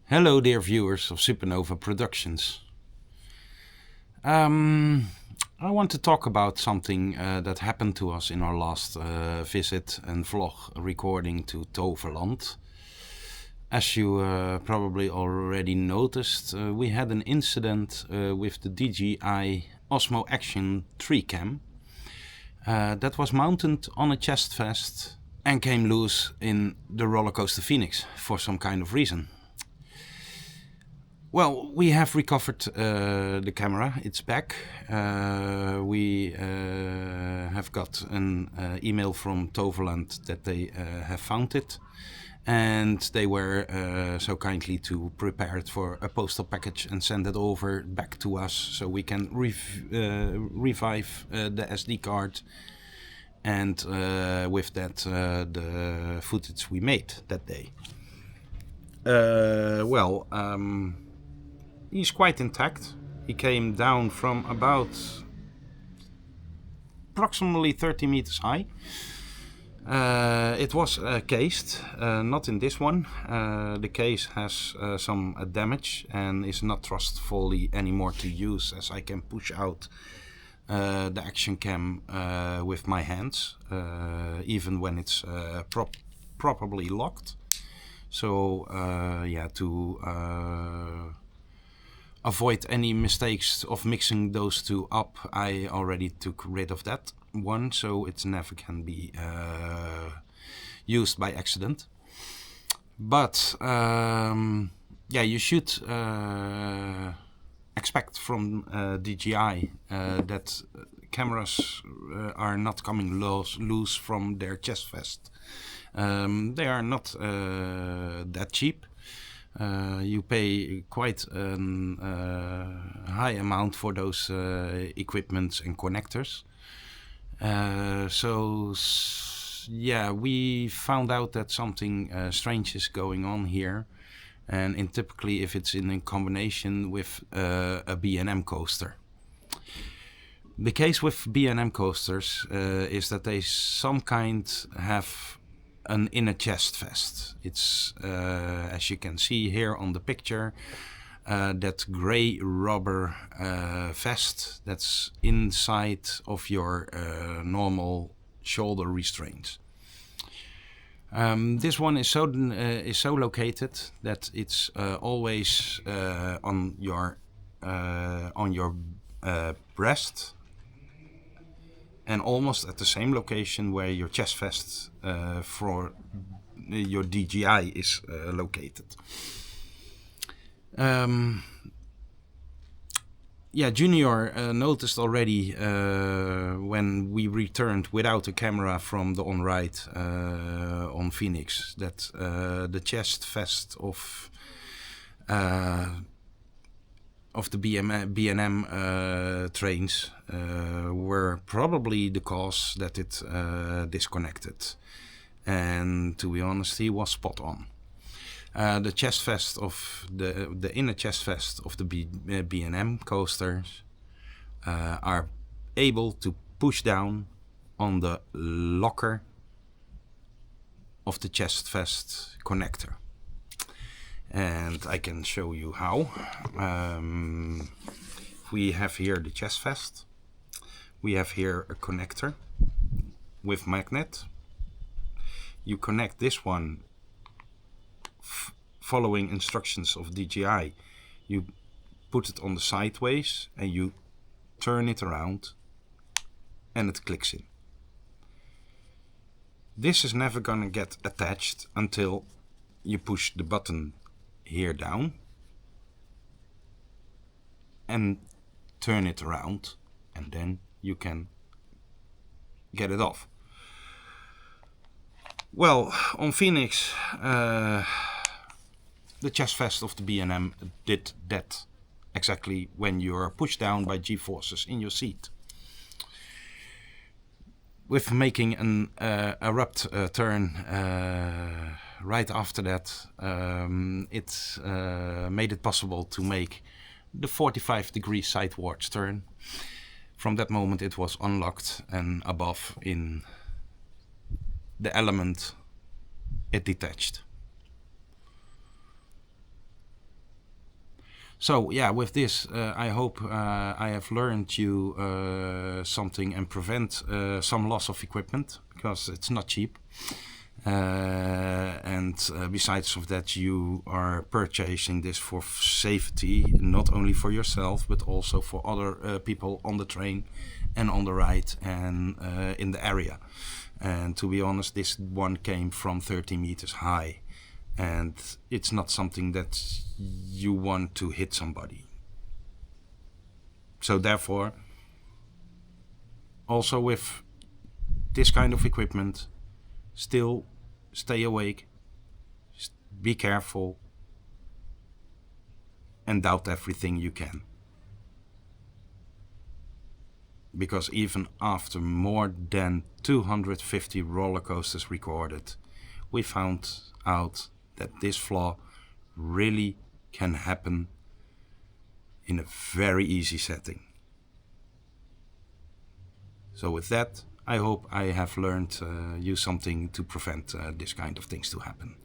Hello dear viewers of Supernova Productions. I want to talk about something that happened to us in our last visit and vlog recording to Toverland. As you probably already noticed, we had an incident with the DJI Osmo Action 3 cam that was mounted on a Chestvest and came loose in the rollercoaster Fenix for some kind of reason. Well, we have recovered the camera, it's back. We have got an email from Toverland that they have found it, and they were so kindly to prepare it for a postal package and send it over back to us so we can revive the SD card and with that the footage we made that day. He's quite intact. He came down from about approximately 30 meters high. It was cased, not in this one. The case has some damage and is not trustfully anymore to use, as I can push out the action cam with my hands, even when it's properly locked. So to avoid any mistakes of mixing those two up, I already took rid of that one, so it never can be used by accident. But you should expect from DJI that cameras are not coming loose from their Chestvest. They are not that cheap. You pay quite a high amount for those equipments and connectors. We found out that something strange is going on here, and typically if it's in combination with a B&M coaster. The case with B&M coasters is that they some kind have an inner Chestvest. It's as you can see here on the picture, that gray rubber vest that's inside of your normal shoulder restraints. This one is so located that it's always on your breast, and almost at the same location where your Chestvest for your DJI is located. Junior noticed already when we returned without a camera from the on-ride on Fenix that the Chestvest of the B&M trains were probably the cause that it disconnected, and to be honest, he was spot on. The Chestvest of the inner Chestvest of the B&M coasters are able to push down on the locker of the Chestvest connector. And I can show you how. We have here the Chestvest. We have here a connector with magnet. You connect this one following instructions of DJI. You put it on the sideways and you turn it around and it clicks in. This is never gonna get attached until you push the button here down and turn it around, and then you can get it off. Well, on Fenix, the Chestvest of the B&M did that exactly when you are pushed down by G-forces in your seat. With making an abrupt turn right after that, it made it possible to make the 45-degree sidewards turn. From that moment it was unlocked, and above in the element it detached. So yeah, with this, I hope I have learned you something and prevent some loss of equipment, because it's not cheap. And besides of that, you are purchasing this for safety, not only for yourself but also for other people on the train and on the ride and in the area. And to be honest, this one came from 30 meters high, and it's not something that you want to hit somebody. So therefore, also with this kind of equipment, still stay awake, be careful, and doubt everything you can. Because even after more than 250 roller coasters recorded, we found out that this flaw really can happen in a very easy setting. So with that, I hope I have learned you something to prevent this kind of things to happen.